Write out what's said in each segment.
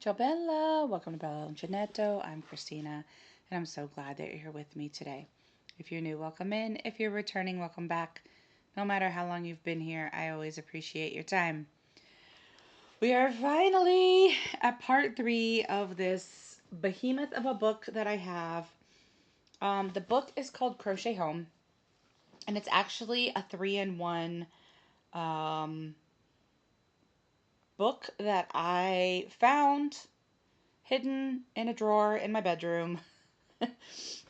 Ciao Bella, welcome to Bella Uncinetto. I'm Christina, and I'm so glad that you're here with me today. If you're new, welcome in. If you're returning, welcome back. No matter how long you've been here, I always appreciate your time. We are finally at part 3 of this behemoth of a book that I have. The book is called Crochet Home, and it's actually a 3-in-1 book that I found hidden in a drawer in my bedroom.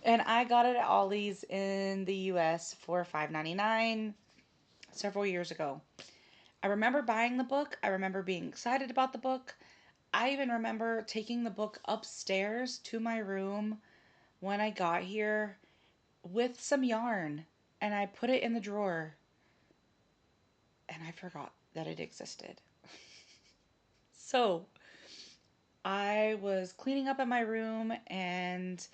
And I got it at Ollie's in the US for $5.99 several years ago. I remember buying the book. I remember being excited about the book. I even remember taking the book upstairs to my room when I got here with some yarn, and I put it in the drawer and I forgot that it existed. So I was cleaning up in my room and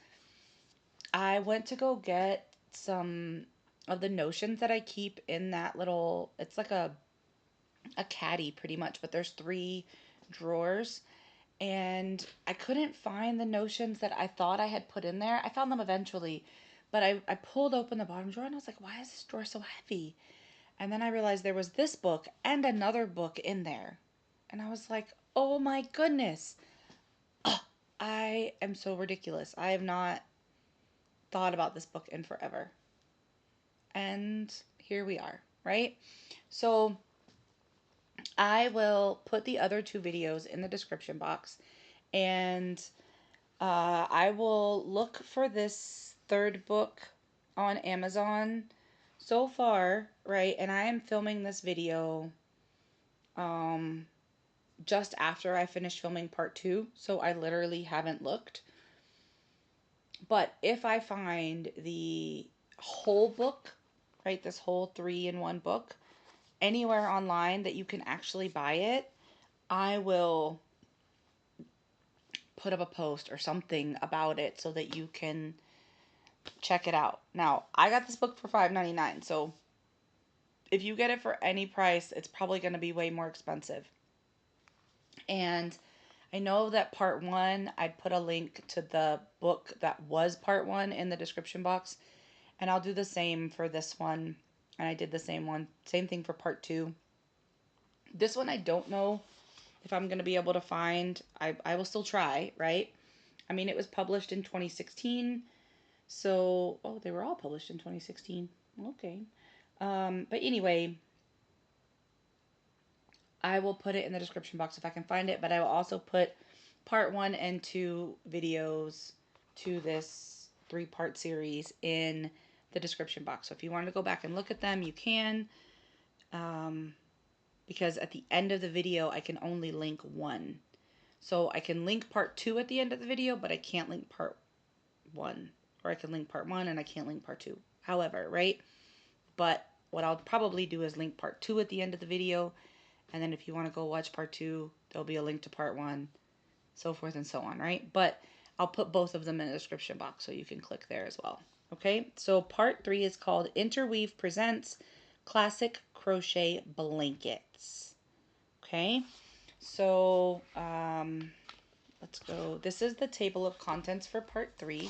I went to go get some of the notions that I keep in that little, it's like a caddy pretty much, but there's 3 drawers, and I couldn't find the notions that I thought I had put in there. I found them eventually, but I pulled open the bottom drawer and I was like, why is this drawer so heavy? And then I realized there was this book and another book in there. And I was like, oh my goodness. Oh, I am so ridiculous. I have not thought about this book in forever. And here we are, right? So I will put the other 2 videos in the description box, and I will look for this 3rd book on Amazon so far, right? And I am filming this video um, just after I finished filming part 2, so I literally haven't looked. But if I find the whole book, right, this whole 3-in-1 book, anywhere online that you can actually buy it, I will put up a post or something about it so that you can check it out. Now, I got this book for $5.99, so if you get it for any price, it's probably going to be way more expensive. And I know that part 1, I'd put a link to the book that was part 1 in the description box, and I'll do the same for this one. And I did the same thing for part 2. This one I don't know if I'm going to be able to find. I will still try, right? I mean, it was published in 2016. So, oh, they were all published in 2016. Okay. But anyway, I will put it in the description box if I can find it. But I will also put part 1 and 2 videos to this 3-part series in the description box. So if you want to go back and look at them, you can. Because at the end of the video, I can only link 1. So I can link part 2 at the end of the video, but I can't link part 1. Or I can link part 1 and I can't link part 2. However, right? But what I'll probably do is link part 2 at the end of the video. And then if you want to go watch part 2, there'll be a link to part 1. So forth and so on, right? But I'll put both of them in the description box so you can click there as well. Okay? So part 3 is called Interweave Presents Classic Crochet Blankets. Okay? So, let's go. This is the table of contents for part 3.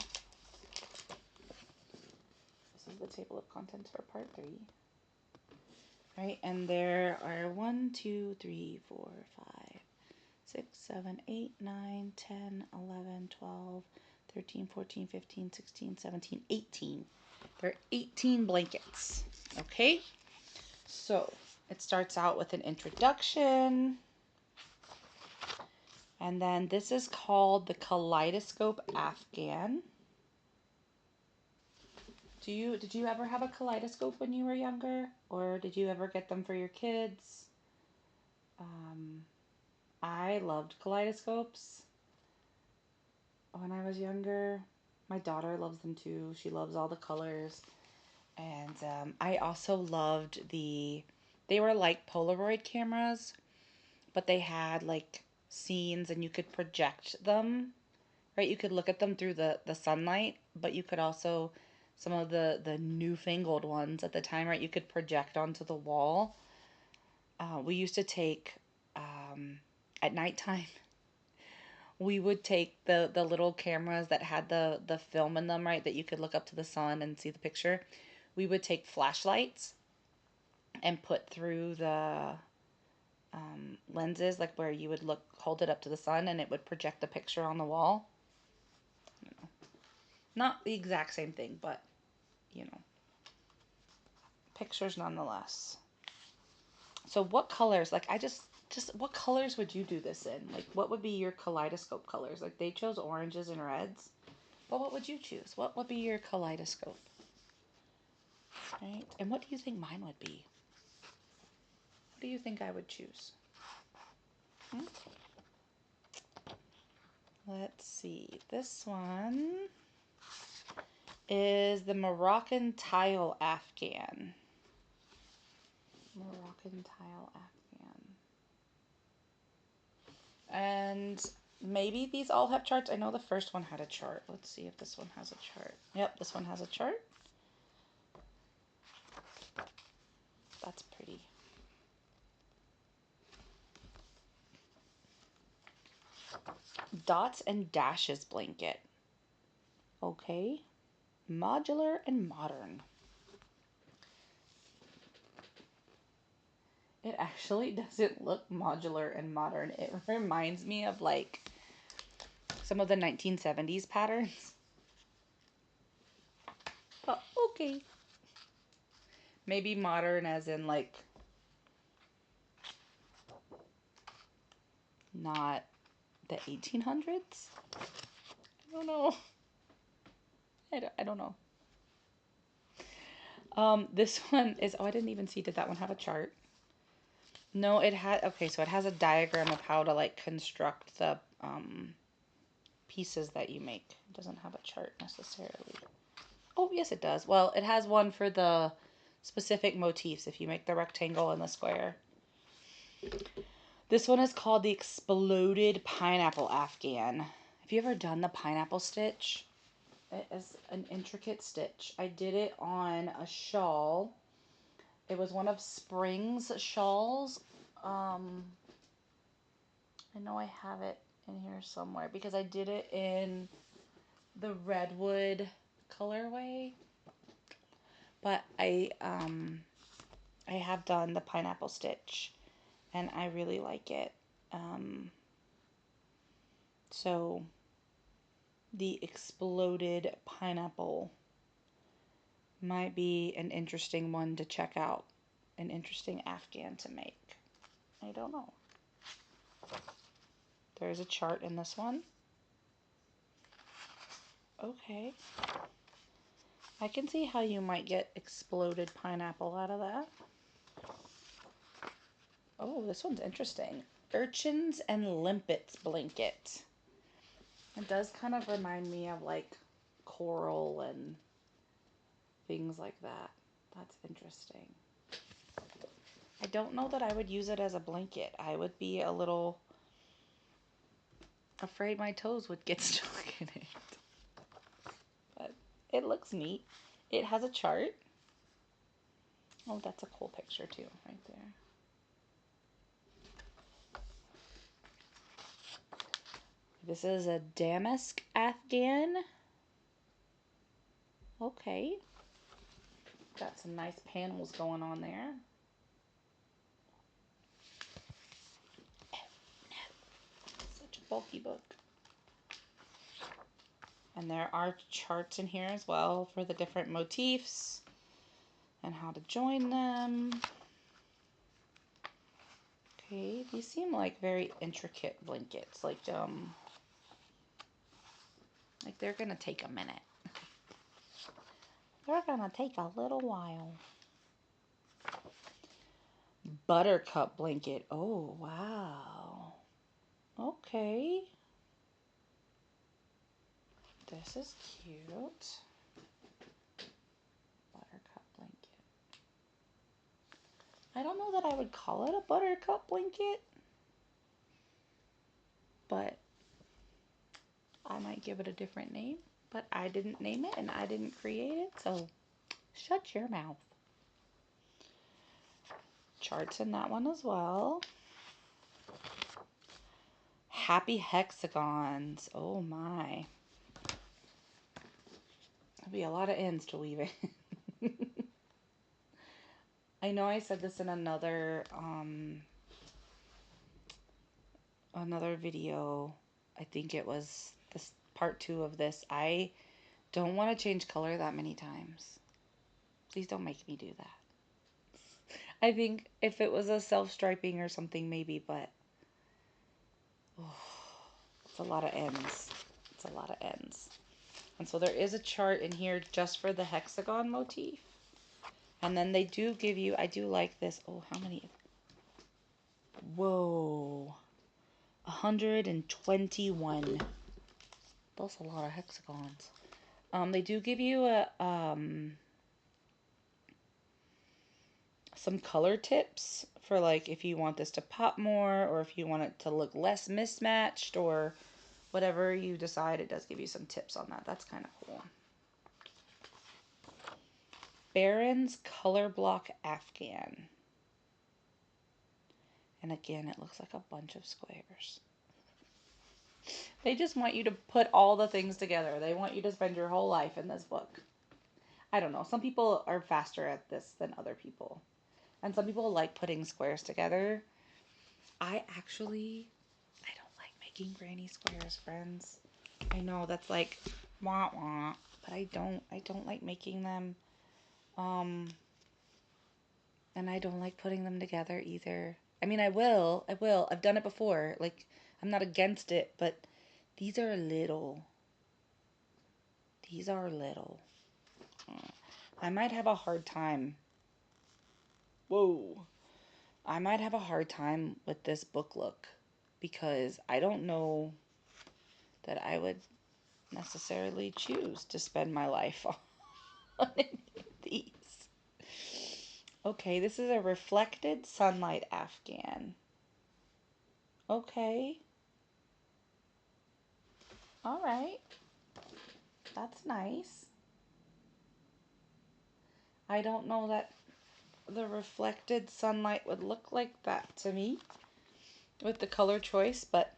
This is the table of contents for part 3. Right? And there are 1, 2, 3, 4, 5, 6, 7, 8, 9, 10, 11, 12, 13, 14, 15, 16, 17, 18. There are 18 blankets. Okay? So, it starts out with an introduction. And then this is called the Kaleidoscope Afghan. Did you ever have a kaleidoscope when you were younger? Or did you ever get them for your kids? I loved kaleidoscopes when I was younger. My daughter loves them too. She loves all the colors. And I also loved they were like Polaroid cameras, but they had like scenes and you could project them, right? You could look at them through the sunlight, but you could also, some of the newfangled ones at the time, right? You could project onto the wall. We used to take, at nighttime, we would take the little cameras that had the film in them, right, that you could look up to the sun and see the picture. We would take flashlights and put through the lenses, like where you would hold it up to the sun, and it would project the picture on the wall. You know, not the exact same thing, but you know, pictures nonetheless. So what colors? Like, just what colors would you do this in? Like, what would be your kaleidoscope colors? Like, they chose oranges and reds. But what would you choose? What would be your kaleidoscope? Right? And what do you think mine would be? What do you think I would choose? Hmm? Let's see. This one is the Moroccan tile Afghan. Moroccan tile Afghan. And maybe these all have charts. I know the first one had a chart. Let's see if this one has a chart. Yep, this one has a chart. That's pretty. Dots and dashes blanket. Okay. Modular and modern. It actually doesn't look modular and modern. It reminds me of like some of the 1970s patterns. But okay. Maybe modern as in like not the 1800s? I don't know. I don't know. This one is, oh, I didn't even see, did that one have a chart? No, it had, okay, so it has a diagram of how to like construct the pieces that you make. It doesn't have a chart necessarily. Oh, yes, it does. Well, it has one for the specific motifs if you make the rectangle and the square. This one is called the Exploded Pineapple Afghan. Have you ever done the pineapple stitch? It is an intricate stitch. I did it on a shawl. It was one of Spring's shawls. I know I have it in here somewhere because I did it in the redwood colorway. But I have done the pineapple stitch and I really like it. So the Exploded Pineapple might be an interesting one to check out. An interesting Afghan to make. I don't know. There's a chart in this one. Okay. I can see how you might get exploded pineapple out of that. Oh, this one's interesting. Urchins and Limpets blanket. It does kind of remind me of like coral and things like that. That's interesting. I don't know that I would use it as a blanket. I would be a little afraid my toes would get stuck in it. But it looks neat. It has a chart. Oh, that's a cool picture too, right there. This is a damask Afghan. Okay. Got some nice panels going on there. Such a bulky book. And there are charts in here as well for the different motifs and how to join them. Okay, these seem like very intricate blankets. Like they're gonna take a minute. They're gonna take a little while. Buttercup blanket. Oh, wow. Okay. This is cute. Buttercup blanket. I don't know that I would call it a buttercup blanket, but I might give it a different name. But I didn't name it and I didn't create it, so shut your mouth. Charts in that one as well. Happy hexagons. Oh my. That'll be a lot of ends to weave in. I know I said this in another video. I think it was this part 2 of this. I don't want to change color that many times. Please don't make me do that. I think if it was a self-striping or something maybe, but oh, it's a lot of ends. It's a lot of ends. And so there is a chart in here just for the hexagon motif. And then they do give you, I do like this. Oh, how many? Whoa. 121. That's a lot of hexagons. They do give you some color tips for like if you want this to pop more or if you want it to look less mismatched or whatever you decide. It does give you some tips on that. That's kind of cool. Baron's Color Block Afghan. And again, it looks like a bunch of squares. They just want you to put all the things together. They want you to spend your whole life in this book. I don't know. Some people are faster at this than other people. And some people like putting squares together. I don't like making granny squares, friends. I know that's like wah wah, but I don't like making them. And I don't like putting them together either. I mean, I will. I've done it before. Like, I'm not against it, but these are little. These are little. I might have a hard time. Whoa. I might have a hard time with this book look because I don't know that I would necessarily choose to spend my life on these. Okay, this is a reflected sunlight Afghan. Okay. All right. That's nice. I don't know that the reflected sunlight would look like that to me with the color choice, but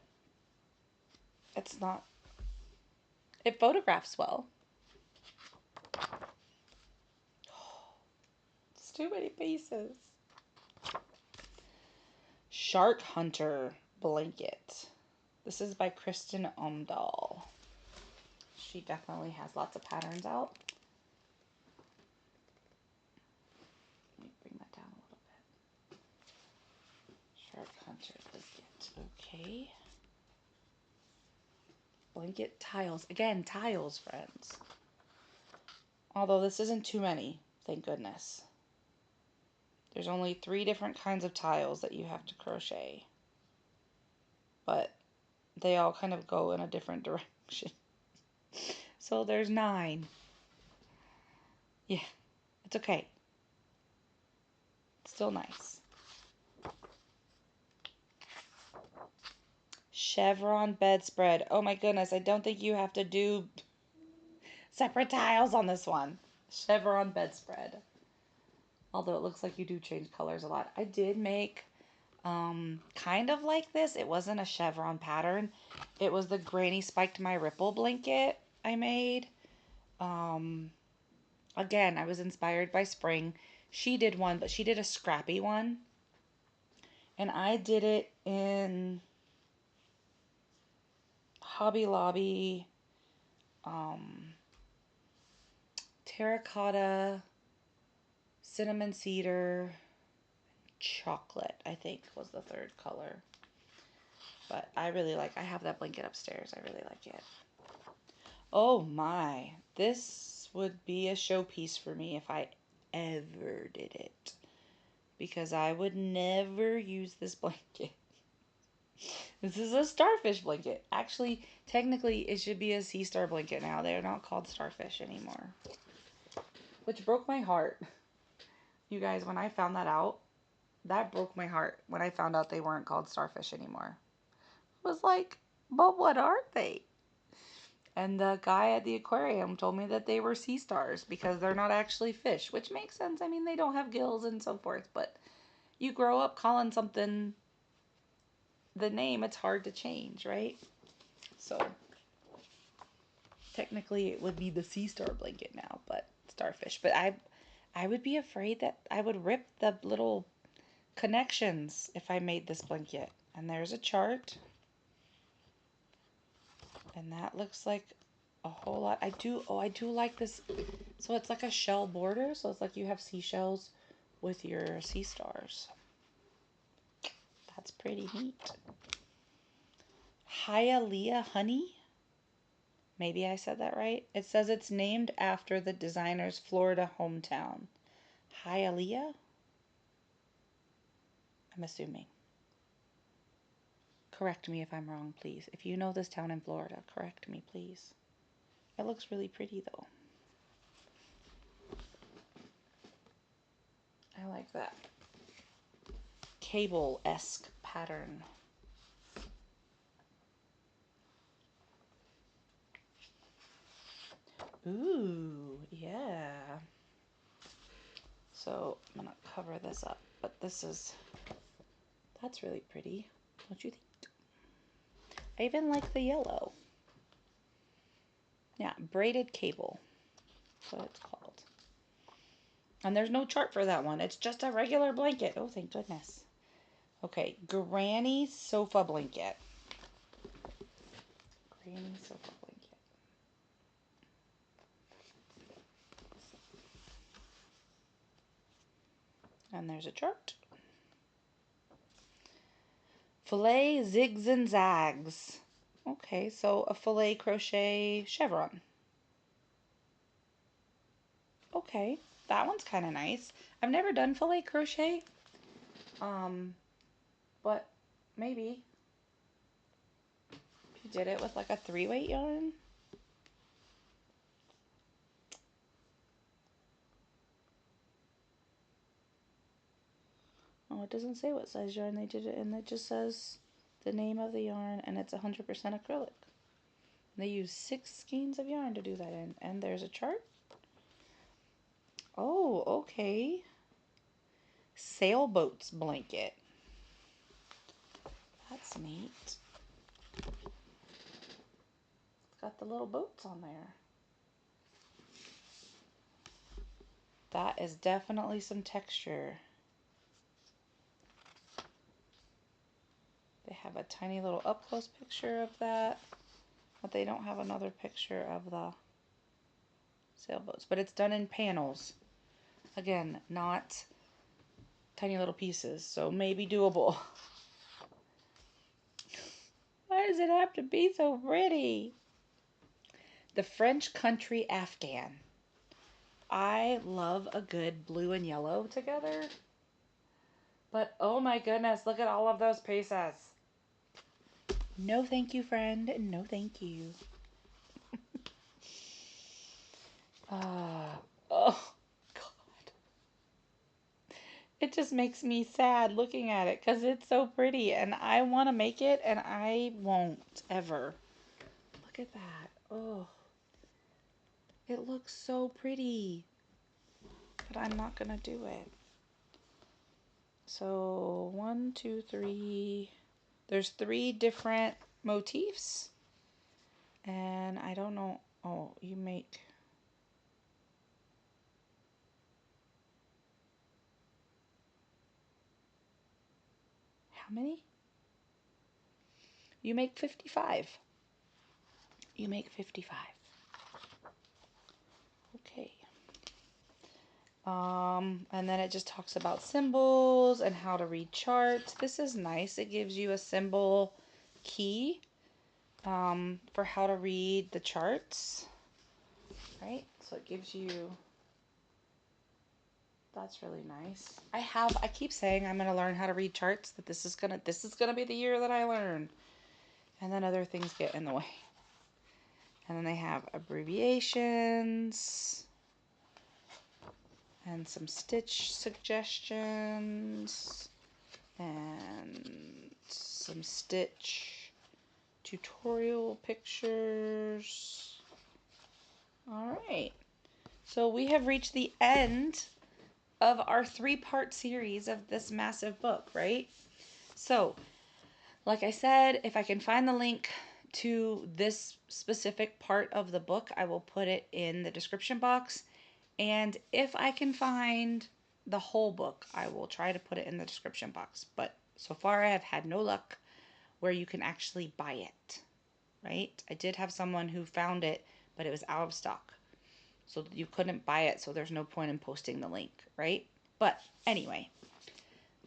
it's not. It photographs well. It's too many pieces. Shark Hunter blanket. This is by Kristen Omdahl. She definitely has lots of patterns out. Let me bring that down a little bit. Shark Hunter blanket. Okay. Blanket tiles. Again, tiles, friends. Although this isn't too many, thank goodness. There's only 3 different kinds of tiles that you have to crochet. But they all kind of go in a different direction. So there's 9. Yeah, it's okay. It's still nice. Chevron bedspread. Oh my goodness, I don't think you have to do separate tiles on this one. Chevron bedspread. Although it looks like you do change colors a lot. I did make kind of like this. It wasn't a chevron pattern. It was the Granny Spiked My Ripple blanket I made. Again, I was inspired by Spring. She did one, but she did a scrappy one. And I did it in Hobby Lobby, terracotta, cinnamon cedar, chocolate, I think was the 3rd color. But I have that blanket upstairs. I really like it. Oh my, this would be a showpiece for me if I ever did it. Because I would never use this blanket. This is a starfish blanket. Actually, technically, it should be a sea star blanket now. They're not called starfish anymore. Which broke my heart. You guys, when I found that out, that broke my heart when I found out they weren't called starfish anymore. I was like, but what are they? And the guy at the aquarium told me that they were sea stars because they're not actually fish, which makes sense. I mean, they don't have gills and so forth, but you grow up calling something the name, it's hard to change, right? So technically it would be the sea star blanket now, but starfish. But I would be afraid that I would rip the little connections if I made this blanket. And there's a chart. And that looks like a whole lot. I do like this. So it's like a shell border. So it's like you have seashells with your sea stars. That's pretty neat. Hialeah honey. Maybe I said that right. It says it's named after the designer's Florida hometown. Hialeah? I'm assuming. Correct me if I'm wrong, please. If you know this town in Florida, correct me, please. It looks really pretty, though. I like that cable-esque pattern. Ooh, yeah. So I'm gonna cover this up, but that's really pretty. Don't you think? I even like the yellow. Yeah, braided cable. That's what it's called. And there's no chart for that one. It's just a regular blanket. Oh, thank goodness. Okay, granny sofa blanket. Granny sofa blanket. And there's a chart. Filet zigs and zags. Okay, so a filet crochet chevron. Okay, that one's kind of nice. I've never done filet crochet, but maybe if you did it with like a 3-weight yarn. Oh, it doesn't say what size yarn they did it in. It just says the name of the yarn, and it's 100% acrylic. They use 6 skeins of yarn to do that in. And there's a chart. Oh, okay. Sailboats blanket. That's neat. It's got the little boats on there. That is definitely some texture. They have a tiny little up-close picture of that, but they don't have another picture of the sailboats. But it's done in panels. Again, not tiny little pieces, so maybe doable. Why does it have to be so pretty? The French Country Afghan. I love a good blue and yellow together. But oh my goodness, look at all of those pieces. No thank you, friend. No thank you. Oh, God. It just makes me sad looking at it because it's so pretty and I want to make it and I won't ever. Look at that. Oh, it looks so pretty, but I'm not going to do it. So 1, 2, 3. There's 3 different motifs. And I don't know. Oh, you make... How many? You make 55. You make 55. Okay. And then it just talks about symbols and how to read charts. This is nice. It gives you a symbol key for how to read the charts. Right? So it gives you... That's really nice. I keep saying I'm gonna learn how to read charts, that this is gonna be the year that I learn. And then other things get in the way. And then they have abbreviations and some stitch suggestions and some stitch tutorial pictures. All right. So we have reached the end of our 3-part series of this massive book, right? So Like I said, if I can find the link to this specific part of the book, I will put it in the description box. And if I can find the whole book, I will try to put it in the description box. But so far, I have had no luck where you can actually buy it, right? I did have someone who found it, but it was out of stock. So you couldn't buy it, so there's no point in posting the link, right? But anyway,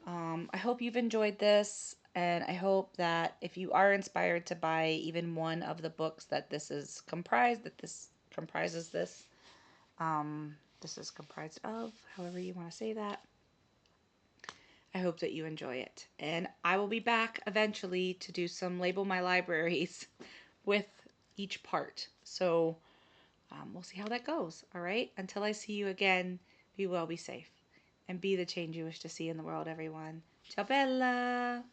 I hope you've enjoyed this, and I hope that if you are inspired to buy even one of the books that this is comprised, that this comprises this is comprised of, however you want to say that. I hope that you enjoy it. And I will be back eventually to do some label my libraries with each part. So we'll see how that goes. All right. Until I see you again, be well, be safe, and be the change you wish to see in the world, everyone. Ciao, Bella.